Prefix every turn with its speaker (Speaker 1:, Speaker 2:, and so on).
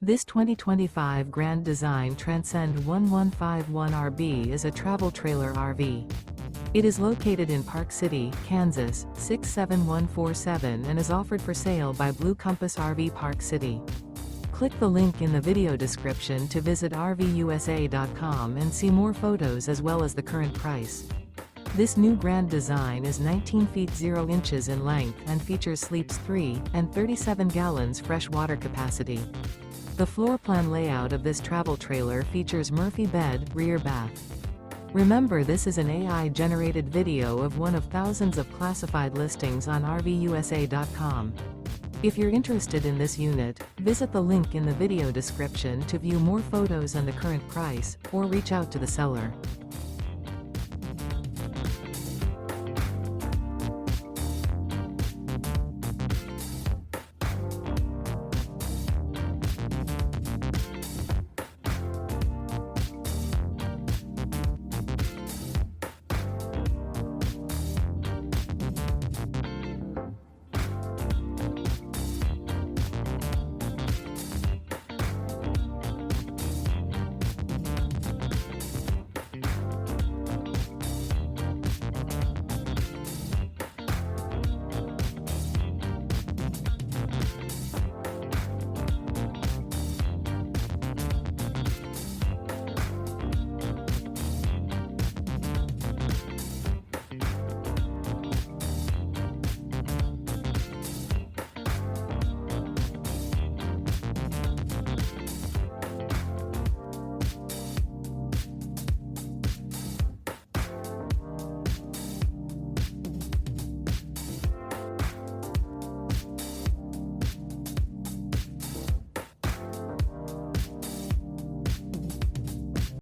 Speaker 1: This 2025 Grand Design Transcend One 151RB is a travel trailer RV. It is located in Park City, Kansas, 67147 and is offered for sale by Blue Compass RV Park City. Click the link in the video description to visit RVUSA.com and see more photos as well as the current price. This new Grand Design is 19 feet 0 inches in length and features sleeps 3 and 37 gallons fresh water capacity. The floor plan layout of this travel trailer features Murphy bed, rear bath. Remember, this is an AI-generated video of one of thousands of classified listings on RVUSA.com. If you're interested in this unit, visit the link in the video description to view more photos and the current price, or reach out to the seller.